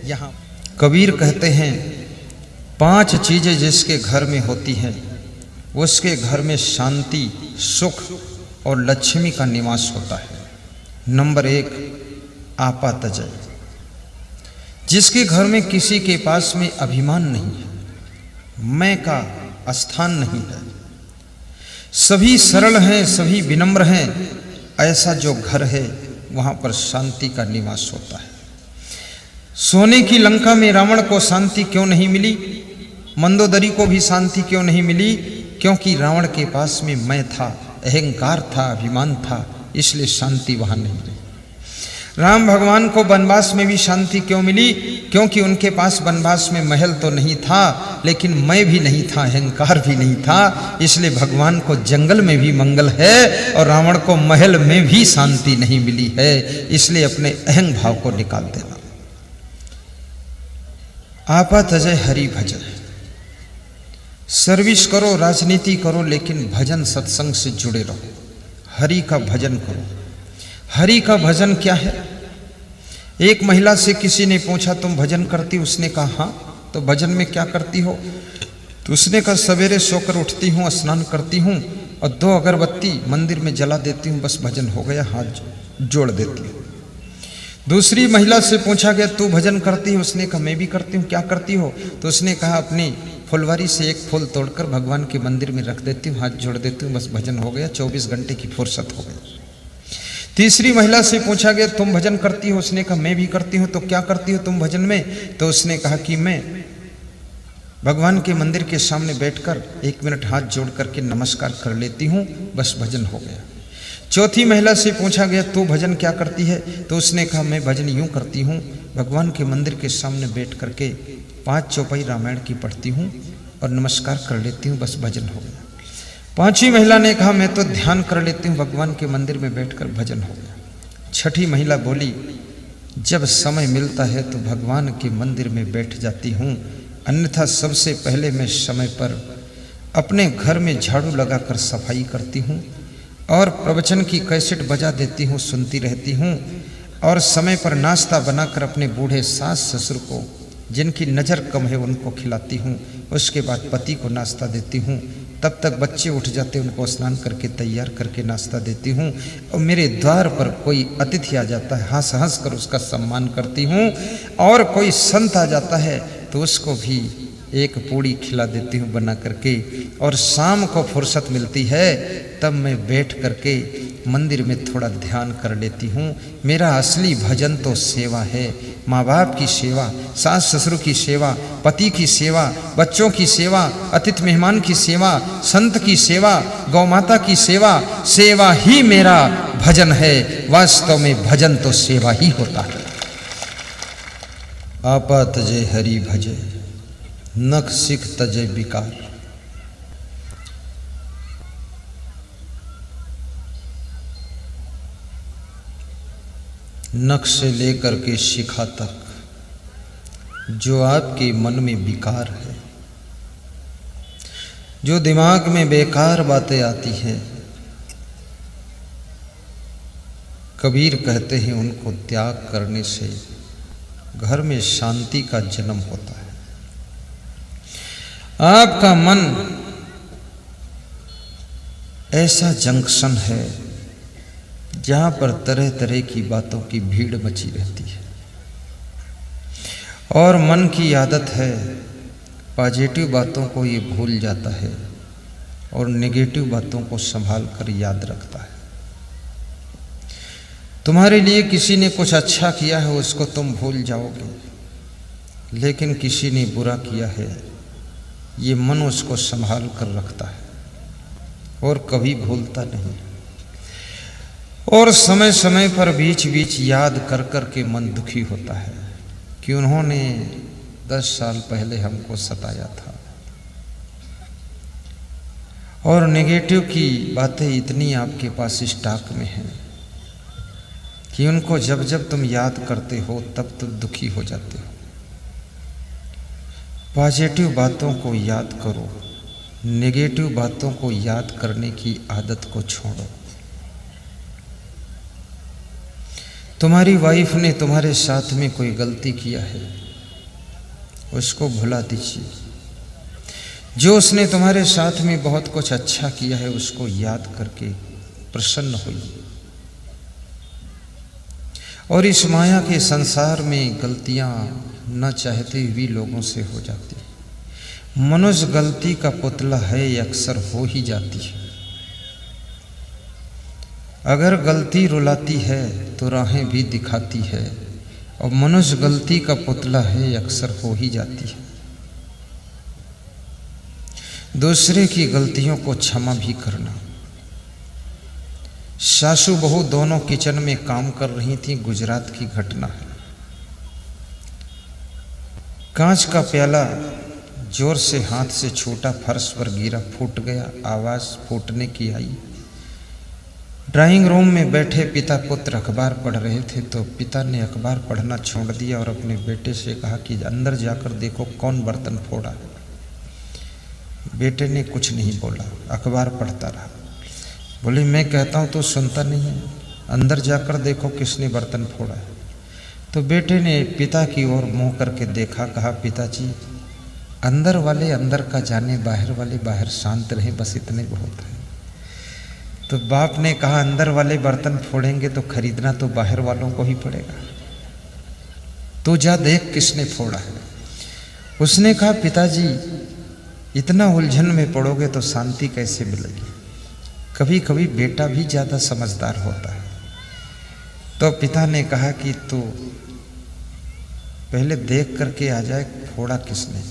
यहाँ कबीर कहते हैं 5 चीजें जिसके घर में होती हैं उसके घर में शांति, सुख और लक्ष्मी का निवास होता है। नंबर 1, आपातजय। जिसके घर में किसी के पास में अभिमान नहीं है, मैं का स्थान नहीं है, सभी सरल हैं, सभी विनम्र हैं, ऐसा जो घर है वहां पर शांति का निवास होता है। सोने की लंका में रावण को शांति क्यों नहीं मिली, मंदोदरी को भी शांति क्यों नहीं मिली? क्योंकि रावण के पास में मैं था, अहंकार था, अभिमान था, इसलिए शांति वहां नहीं मिली। राम भगवान को वनवास में भी शांति क्यों मिली? क्योंकि उनके पास वनवास में महल तो नहीं था, लेकिन मैं भी नहीं था, अहंकार भी नहीं था, इसलिए भगवान को जंगल में भी मंगल है और रावण को महल में भी शांति नहीं मिली है। इसलिए अपने अहंग भाव को निकाल देना। आपातजय हरि भजन। सर्विस करो, राजनीति करो, लेकिन भजन सत्संग से जुड़े रहो, हरि का भजन करो। हरि का भजन क्या है? एक महिला से किसी ने पूछा तुम भजन करती? उसने कहा हाँ। तो भजन में क्या करती हो? तो उसने कहा सवेरे सोकर उठती हूँ, स्नान करती हूँ और 2 अगरबत्ती मंदिर में जला देती हूँ, बस भजन हो गया, हाथ जोड़ देती हूँ। दूसरी महिला से पूछा गया तू भजन करती हो? उसने कहा मैं भी करती हूँ। क्या करती हो? तो उसने कहा अपनी फुलवारी से एक फूल तोड़कर भगवान के मंदिर में रख देती हूँ, हाथ जोड़ देती हूँ, बस भजन हो गया, 24 घंटे की फुर्सत हो गई। तीसरी महिला से पूछा गया तुम भजन करती हो? उसने कहा मैं भी करती हूँ। तो क्या करती हो तुम भजन में? तो उसने कहा कि मैं भगवान के मंदिर के सामने बैठकर 1 मिनट हाथ जोड़ करके नमस्कार कर लेती हूँ, बस भजन हो गया। चौथी महिला से पूछा गया तू भजन क्या करती है? तो उसने कहा मैं भजन यूं करती हूँ, भगवान के मंदिर के सामने बैठ करके 5 चौपाई रामायण की पढ़ती हूँ और नमस्कार कर लेती हूँ, बस भजन हो गया। 5वीं महिला ने कहा मैं तो ध्यान कर लेती हूँ, भगवान के मंदिर में बैठकर भजन हो गया। 6ठी महिला बोली जब समय मिलता है तो भगवान के मंदिर में बैठ जाती हूँ, अन्यथा सबसे पहले मैं समय पर अपने घर में झाड़ू लगाकर सफाई करती हूँ और प्रवचन की कैसेट बजा देती हूँ, सुनती रहती हूँ और समय पर नाश्ता बनाकर अपने बूढ़े सास ससुर को जिनकी नज़र कम है उनको खिलाती हूँ। उसके बाद पति को नाश्ता देती हूँ, तब तक बच्चे उठ जाते उनको स्नान करके तैयार करके नाश्ता देती हूँ और मेरे द्वार पर कोई अतिथि आ जाता है, हंस हंस कर उसका सम्मान करती हूँ और कोई संत आ जाता है तो उसको भी एक पूड़ी खिला देती हूँ बना करके। और शाम को फुर्सत मिलती है तब मैं बैठ करके मंदिर में थोड़ा ध्यान कर लेती हूँ। मेरा असली भजन तो सेवा है, माँ बाप की सेवा, सास ससुर की सेवा, पति की सेवा, बच्चों की सेवा, अतिथि मेहमान की सेवा, संत की सेवा, गौ माता की सेवा। सेवा ही मेरा भजन है, वास्तव में भजन तो सेवा ही होता है। आपातजय हरि भजय, नख सिख तजय विकार। नख से लेकर के शिखा तक जो आपके मन में विकार है, जो दिमाग में बेकार बातें आती हैं, कबीर कहते हैं उनको त्याग करने से घर में शांति का जन्म होता है। आपका मन ऐसा जंक्शन है जहां पर तरह तरह की बातों की भीड़ मची रहती है और मन की आदत है पॉजिटिव बातों को ये भूल जाता है और नेगेटिव बातों को संभाल कर याद रखता है। तुम्हारे लिए किसी ने कुछ अच्छा किया है उसको तुम भूल जाओगे, लेकिन किसी ने बुरा किया है ये मन उसको संभाल कर रखता है और कभी भूलता नहीं। और समय समय पर बीच बीच याद कर कर के मन दुखी होता है कि उन्होंने 10 साल पहले हमको सताया था। और नेगेटिव की बातें इतनी आपके पास स्टॉक में हैं कि उनको जब जब तुम याद करते हो तब तुम दुखी हो जाते हो। पॉजिटिव बातों को याद करो, नेगेटिव बातों को याद करने की आदत को छोड़ो। तुम्हारी वाइफ ने तुम्हारे साथ में कोई गलती किया है, उसको भुला दीजिए। जो उसने तुम्हारे साथ में बहुत कुछ अच्छा किया है उसको याद करके प्रसन्न होइए। और इस माया के संसार में गलतियां न चाहते हुए लोगों से हो जाती है। मनुष्य गलती का पुतला है, ये अक्सर हो ही जाती है। अगर गलती रुलाती है तो राहें भी दिखाती है, और मनुष्य गलती का पुतला है, ये अक्सर हो ही जाती है। दूसरे की गलतियों को क्षमा भी करना। सासू बहू दोनों किचन में काम कर रही थी, गुजरात की घटना है। कांच का प्याला जोर से हाथ से छूटा, फर्श पर गिरा, फूट गया। आवाज फूटने की आई। ड्राइंग रूम में बैठे पिता पुत्र अखबार पढ़ रहे थे, तो पिता ने अखबार पढ़ना छोड़ दिया और अपने बेटे से कहा कि अंदर जाकर देखो कौन बर्तन फोड़ा है। बेटे ने कुछ नहीं बोला, अखबार पढ़ता रहा। बोले मैं कहता हूँ तो सुनता नहीं है, अंदर जाकर देखो किसने बर्तन फोड़ा है। तो बेटे ने पिता की ओर मुंह करके देखा, कहा पिताजी अंदर वाले अंदर का जाने, बाहर वाले बाहर, शांत रहे, बस इतने बहुत है। तो बाप ने कहा अंदर वाले बर्तन फोड़ेंगे तो खरीदना तो बाहर वालों को ही पड़ेगा, तो जा देख किसने फोड़ा है। उसने कहा पिताजी इतना उलझन में पड़ोगे तो शांति कैसे मिलेगी। कभी कभी बेटा भी ज़्यादा समझदार होता है। तो पिता ने कहा कि तू पहले देख करके आ जाए फोड़ा किसने।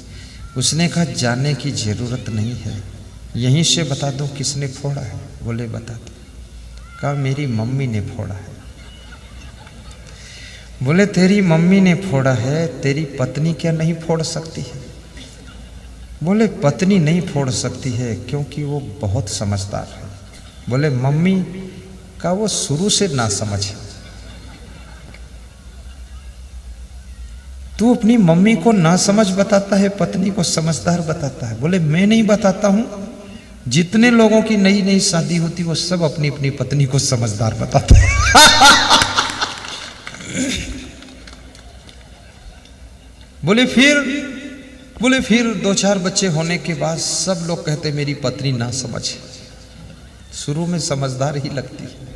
उसने कहा जाने की ज़रूरत नहीं है, यहीं से बता दो किसने फोड़ा है। बोले बता दो। कहा मेरी मम्मी ने फोड़ा है। बोले तेरी मम्मी ने फोड़ा है, तेरी पत्नी क्या नहीं फोड़ सकती है। बोले पत्नी नहीं फोड़ सकती है क्योंकि वो बहुत समझदार है। बोले मम्मी का वो शुरू से ना समझ है। तू अपनी मम्मी को ना समझ बताता है, पत्नी को समझदार बताता है। बोले मैं नहीं बताता हूं, जितने लोगों की नई नई शादी होती वो सब अपनी अपनी पत्नी को समझदार बताते हैं। बोले फिर 2-4 बच्चे होने के बाद सब लोग कहते मेरी पत्नी ना समझ। शुरू में समझदार ही लगती है।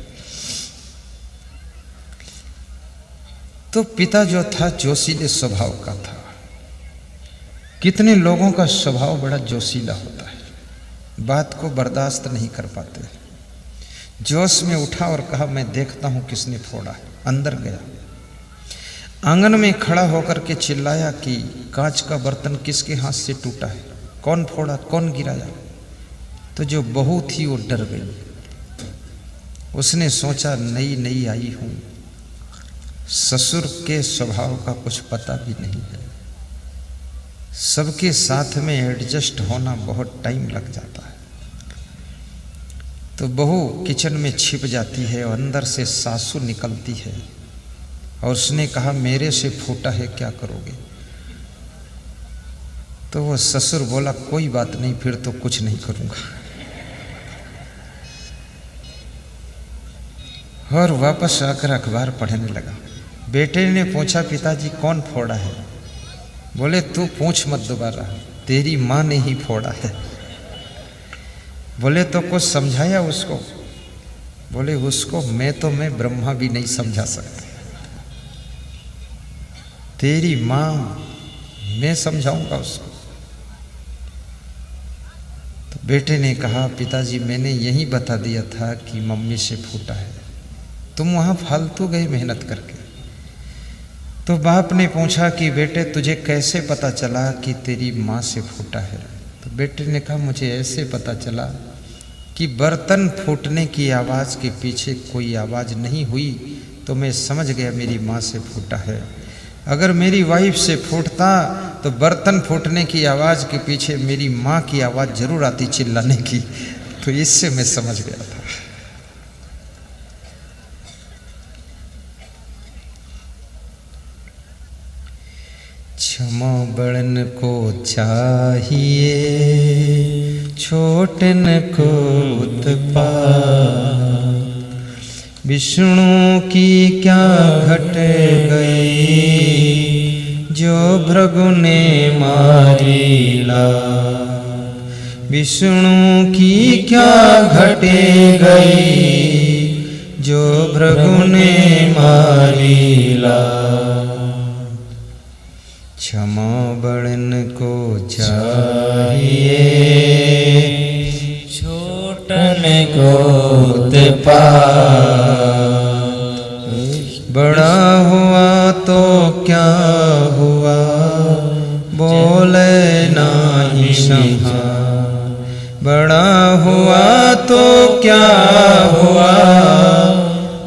तो पिता जो था जोशीले स्वभाव का था। कितने लोगों का स्वभाव बड़ा जोशीला होता है, बात को बर्दाश्त नहीं कर पाते। जोश में उठा और कहा मैं देखता हूं किसने फोड़ा है। अंदर गया, आंगन में खड़ा होकर के चिल्लाया कि कांच का बर्तन किसके हाथ से टूटा है, कौन फोड़ा, कौन गिराया। तो जो बहू थी वो डर गई। उसने सोचा नई नई आई हूं, ससुर के स्वभाव का कुछ पता भी नहीं है, सबके साथ में एडजस्ट होना बहुत टाइम लग जाता है। तो बहू किचन में छिप जाती है और अंदर से सासू निकलती है और उसने कहा मेरे से फूटा है, क्या करोगे। तो वो ससुर बोला कोई बात नहीं, फिर तो कुछ नहीं करूंगा। और वापस आकर अखबार पढ़ने लगा। बेटे ने पूछा पिताजी कौन फोड़ा है। बोले तू पूछ मत दोबारा, तेरी माँ ने ही फोड़ा है। बोले तो कुछ समझाया उसको। बोले उसको मैं ब्रह्मा भी नहीं समझा सकता, तेरी माँ मैं समझाऊंगा उसको। तो बेटे ने कहा पिताजी मैंने यही बता दिया था कि मम्मी से फूटा है, तुम वहां फालतू गए मेहनत करके। तो बाप ने पूछा कि बेटे तुझे कैसे पता चला कि तेरी माँ से फूटा है। तो बेटे ने कहा मुझे ऐसे पता चला कि बर्तन फूटने की आवाज़ के पीछे कोई आवाज़ नहीं हुई, तो मैं समझ गया मेरी माँ से फूटा है। अगर मेरी वाइफ से फूटता तो बर्तन फूटने की आवाज़ के पीछे मेरी माँ की आवाज़ जरूर आती चिल्लाने की, तो इससे मैं समझ गया था। क्षमा बड़न को चाहिए, छोटन को उत्पात, विष्णु की क्या घट गई, जो भृगु ने मारीला। विष्णु की क्या घटे गई, जो भृगु ने मारीला। क्षमा बड़न को चाहिए, छोटन को तपा। बड़ा हुआ तो क्या हुआ, बोले नाही क्षमा। बड़ा हुआ तो क्या हुआ,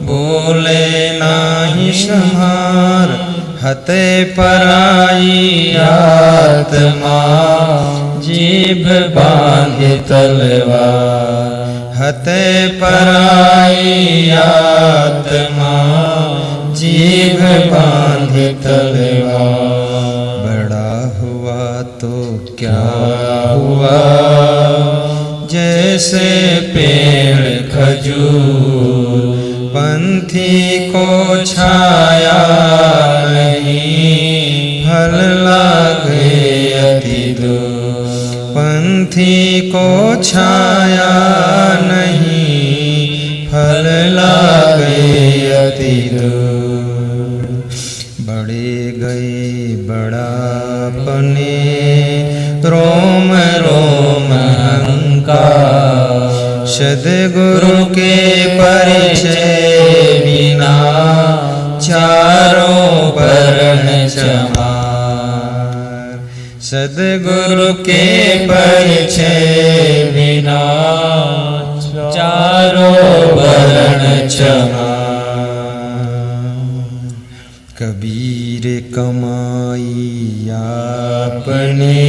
बोले नाही संहार। हते पराई आत्मा, जीभ बांधे तलवार। हते पराई आत्मा, जीभ बांधे तलवार। बड़ा हुआ तो क्या हुआ, जैसे पेड़ खजूर। पंथी को छाया नहीं, फल लागे अति दूर। पंथी को छाया नहीं, फल लागे अति दूर। बड़े गए बड़ापने, रोम रोम अहंकार। सद्गुरु के परिचय बिना, चारों वर्ण चमार। सद्गुरु के परिचय बिना, चारों वर्ण चमार। कबीर कमाई आपने,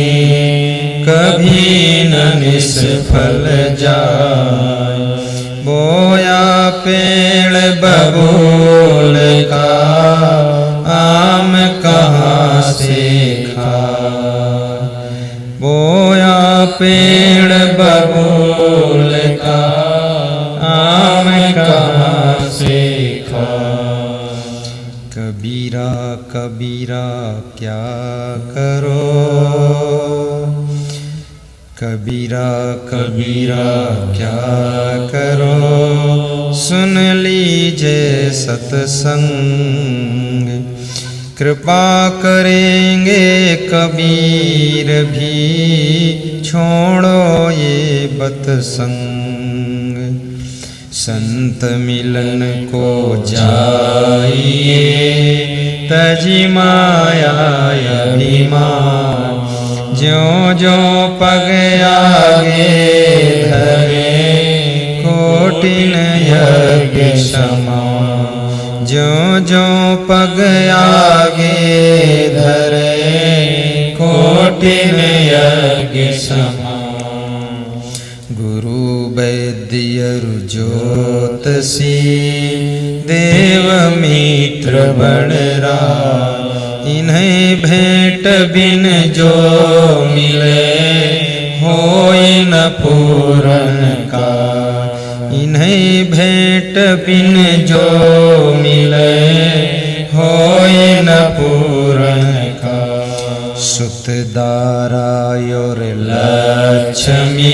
कभी न निष्फल जाए। बोया पेड़ बबूल का, आम कहाँ से खाए। बोया पेड़ बबूल का, आम कहाँ से खाए। कबीरा कबीरा क्या करो, कबीरा कबीरा क्या करो। सुन लीजिए सत्संग, कृपा करेंगे कबीर भी। छोड़ो ये बतसंग, संत मिलन को जाइए। तजी माया अभिमान, ज्यों ज्यों पग आगे धरे। कोटिन यज्ञ समान, ज्यों ज्यों पग आगे धरे। कोटिन यज्ञ समान। गुरु वैद्य ज्योतषी, देव मित्र बड़रा। इन्हें भेंट बिन जो मिले, होय न पूरन का। इन्हें भेंट बिन जो मिले, होय न पूरन का। सुत दारा और लक्ष्मी,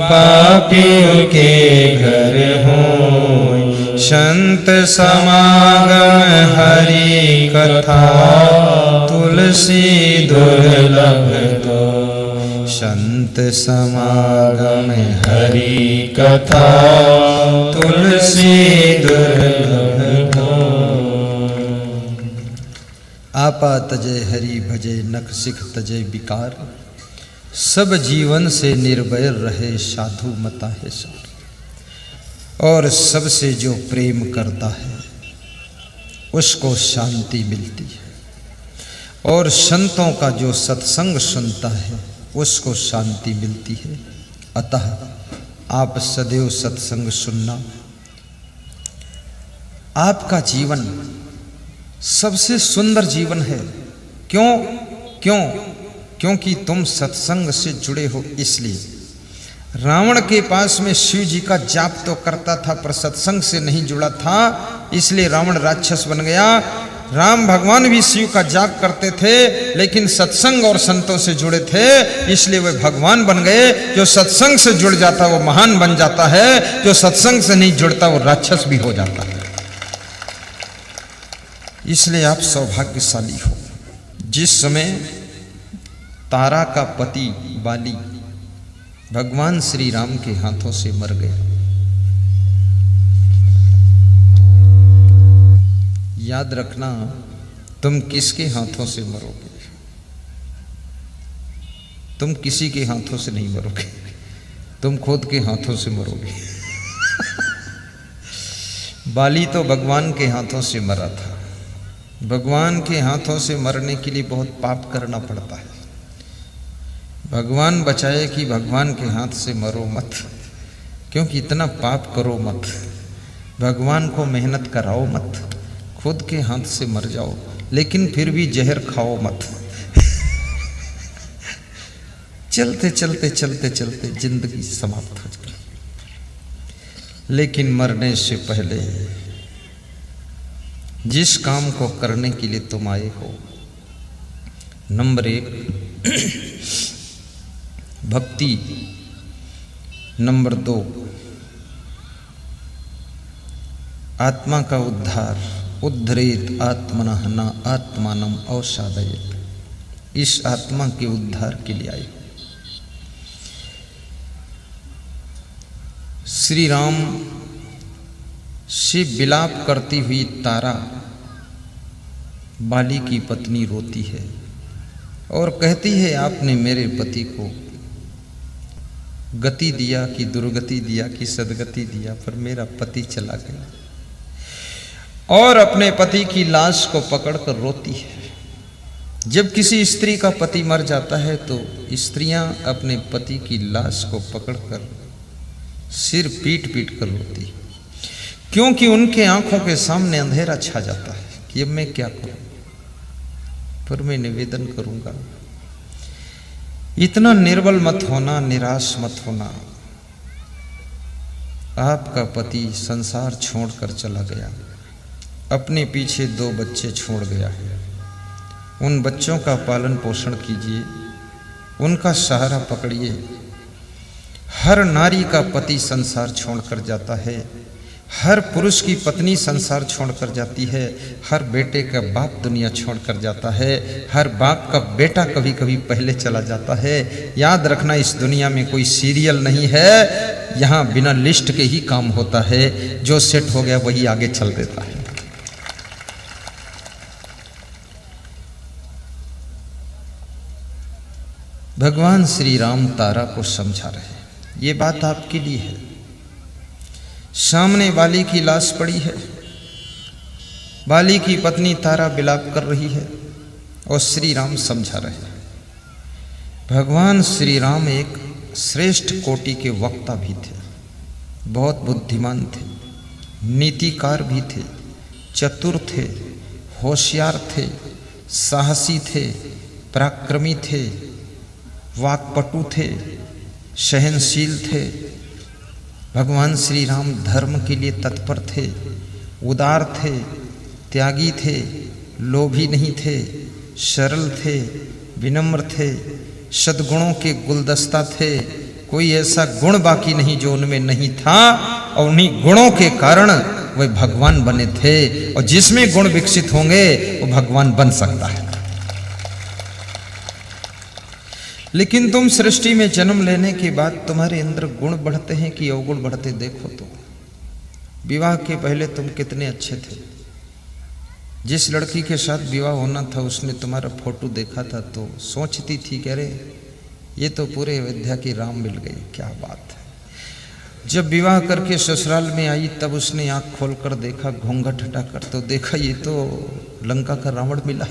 पापियों के घर होय। संत समागम हरि कथा, तुलसी दुर्लभ दो। संत समागम हरि कथा, तुलसी दुर्लभ दो। आपा तजय हरि भजय, नख सिख तजय विकार। सब जीवन से निर्वैर रहे, साधु मता है सार। और सबसे जो प्रेम करता है, उसको शांति मिलती है। और संतों का जो सत्संग सुनता है, उसको शांति मिलती है। अतः आप सदैव सत्संग सुनना। आपका जीवन सबसे सुंदर जीवन है। क्यों? क्योंकि तुम सत्संग से जुड़े हो, इसलिए। रावण के पास में शिव जी का जाप तो करता था, पर सत्संग से नहीं जुड़ा था, इसलिए रावण राक्षस बन गया। राम भगवान भी शिव का जाप करते थे, लेकिन सत्संग और संतों से जुड़े थे, इसलिए वे भगवान बन गए। जो सत्संग से जुड़ जाता वो महान बन जाता है, जो सत्संग से नहीं जुड़ता वो राक्षस भी हो जाता है। इसलिए आप सौभाग्यशाली हो। जिस समय तारा का पति बाली भगवान श्री राम के हाथों से मर गया, याद रखना तुम किसके हाथों से मरोगे? तुम किसी के हाथों से नहीं मरोगे, तुम खुद के हाथों से मरोगे। बाली तो भगवान के हाथों से मरा था। भगवान के हाथों से मरने के लिए बहुत पाप करना पड़ता है। भगवान बचाए कि भगवान के हाथ से मरो मत, क्योंकि इतना पाप करो मत। भगवान को मेहनत कराओ मत, खुद के हाथ से मर जाओ, लेकिन फिर भी जहर खाओ मत। चलते चलते चलते चलते जिंदगी समाप्त हो जाए। लेकिन मरने से पहले जिस काम को करने के लिए तुम आए हो, नंबर 1 भक्ति, नंबर 2 आत्मा का उद्धार, उद्धरेत आत्मनः न आत्मानम अवसादयेत। इस आत्मा के उद्धार के लिए आए। श्री राम से विलाप करती हुई तारा बाली की पत्नी रोती है और कहती है, आपने मेरे पति को गति दिया कि दुर्गति दिया कि सदगति दिया, पर मेरा पति चला गया। और अपने पति की लाश को पकड़कर रोती है। जब किसी स्त्री का पति मर जाता है तो स्त्रियां अपने पति की लाश को पकड़कर सिर पीट पीट कर रोती, क्योंकि उनके आंखों के सामने अंधेरा छा जाता है कि अब मैं क्या करूं। पर मैं निवेदन करूंगा, इतना निर्बल मत होना, निराश मत होना। आपका पति संसार छोड़कर चला गया, अपने पीछे 2 बच्चे छोड़ गया है। उन बच्चों का पालन पोषण कीजिए, उनका सहारा पकड़िए। हर नारी का पति संसार छोड़कर जाता है, हर पुरुष की पत्नी संसार छोड़कर जाती है, हर बेटे का बाप दुनिया छोड़कर जाता है, हर बाप का बेटा कभी कभी पहले चला जाता है। याद रखना, इस दुनिया में कोई सीरियल नहीं है, यहाँ बिना लिस्ट के ही काम होता है। जो सेट हो गया वही आगे चल देता है। भगवान श्री राम तारा को समझा रहे हैं, ये बात आपके लिए है। सामने बाली की लाश पड़ी है, बाली की पत्नी तारा विलाप कर रही है और श्री राम समझा रहे हैं। भगवान श्री राम एक श्रेष्ठ कोटि के वक्ता भी थे, बहुत बुद्धिमान थे, नीतिकार भी थे, चतुर थे, होशियार थे, साहसी थे, पराक्रमी थे, वाक्पटु थे, सहनशील थे। भगवान श्री राम धर्म के लिए तत्पर थे, उदार थे, त्यागी थे, लोभी नहीं थे, सरल थे, विनम्र थे, सद्गुणों के गुलदस्ता थे। कोई ऐसा गुण बाकी नहीं जो उनमें नहीं था, और उन्हीं गुणों के कारण वे भगवान बने थे। और जिसमें गुण विकसित होंगे वो भगवान बन सकता है। लेकिन तुम सृष्टि में जन्म लेने के बाद तुम्हारे अंदर गुण बढ़ते हैं कि अवगुण बढ़ते, देखो तो। विवाह के पहले तुम कितने अच्छे थे। जिस लड़की के साथ विवाह होना था उसने तुम्हारा फोटो देखा था तो सोचती थी कि अरे ये तो पूरे अयोध्या की राम मिल गई, क्या बात है। जब विवाह करके ससुराल में आई तब उसने आंख खोलकर देखा, घूंघट हटाकर, तो देखा ये तो लंका का रावण मिला।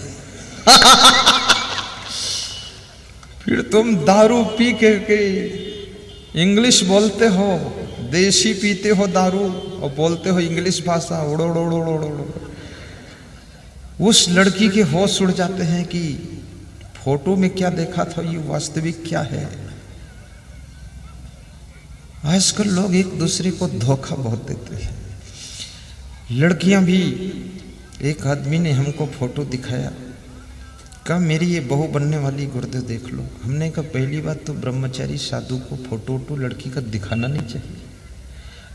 फिर तुम दारू पी के इंग्लिश बोलते हो, देसी पीते हो दारू और बोलते हो इंग्लिश भाषा, उड़ो उड़ो उड़ो उड़ो। उस लड़की के होश उड़ जाते हैं कि फोटो में क्या देखा था ये वास्तविक क्या है। आजकल लोग एक दूसरे को धोखा बहुत देते हैं। लड़कियां भी एक आदमी ने हमको फोटो दिखाया, कहा मेरी ये बहू बनने वाली गुरुदेव देख लो। हमने कहा पहली बात तो ब्रह्मचारी साधु को फोटो वोटो लड़की का दिखाना नहीं चाहिए।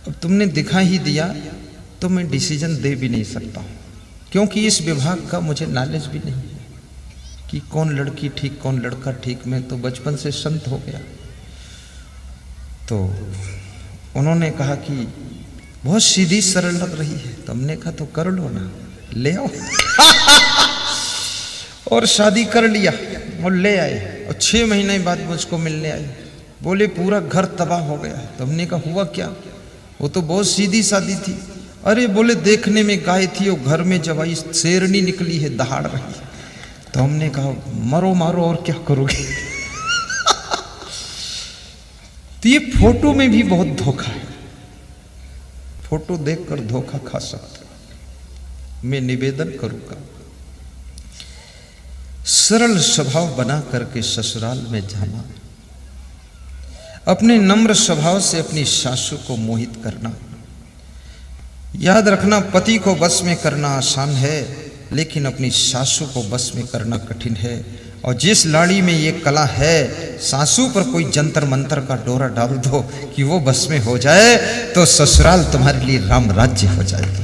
अब तुमने दिखा ही दिया तो मैं डिसीजन दे भी नहीं सकता हूँ, क्योंकि इस विभाग का मुझे नॉलेज भी नहीं है कि कौन लड़की ठीक कौन लड़का ठीक। मैं तो बचपन से संत हो गया। तो उन्होंने कहा कि बहुत सीधी सरल लग रही है। तो हमने कहा तो कर लो ना, ले आओ। और शादी कर लिया और ले आए, और 6 महीने बाद मुझको मिलने आए। बोले पूरा घर तबाह हो गया है। तो हमने कहा हुआ क्या? वो तो बहुत सीधी सादी थी। अरे बोले देखने में गाय थी और घर में जब आई शेरनी निकली है, दहाड़ रही है। तो हमने कहा मरो मारो और क्या करोगे। तो ये फोटो में भी बहुत धोखा है, फोटो देखकर धोखा खा सकते। मैं निवेदन करूंगा सरल स्वभाव बना करके ससुराल में जाना, अपने नम्र स्वभाव से अपनी सासू को मोहित करना। याद रखना पति को बस में करना आसान है, लेकिन अपनी सासू को बस में करना कठिन है। और जिस लाड़ी में ये कला है, सासू पर कोई जंतर मंतर का डोरा डाल दो कि वो बस में हो जाए तो ससुराल तुम्हारे लिए राम राज्य हो जाएगी।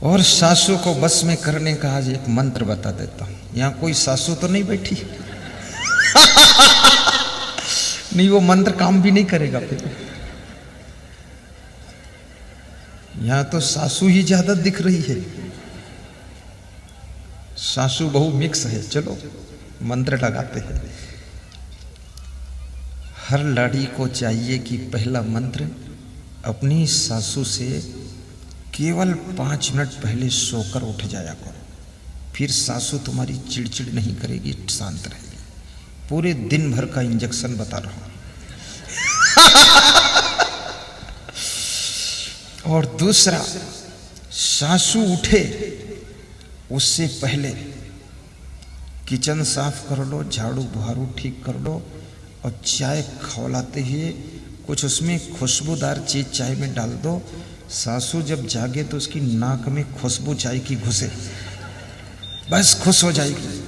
और सासू को बस में करने का आज एक मंत्र बता देता हूं। यहां कोई सासू तो नहीं बैठी? नहीं, वो मंत्र काम भी नहीं करेगा फिर। यहां तो सासू ही ज्यादा दिख रही है, सासू बहु मिक्स है। चलो मंत्र लगाते हैं। हर लाड़ी को चाहिए कि पहला मंत्र अपनी सासू से केवल 5 मिनट पहले सोकर उठ जाया करो, फिर सासू तुम्हारी चिड़चिड़ नहीं करेगी, शांत रहेगी। पूरे दिन भर का इंजेक्शन बता रहा हूं। और दूसरा, सासू उठे उससे पहले किचन साफ कर लो, झाड़ू बुहारू ठीक कर लो, और चाय खौलाते हुए कुछ उसमें खुशबूदार चीज चाय में डाल दो। सासू जब जागे तो उसकी नाक में खुशबू चाय की घुसे, बस खुश हो जाएगी।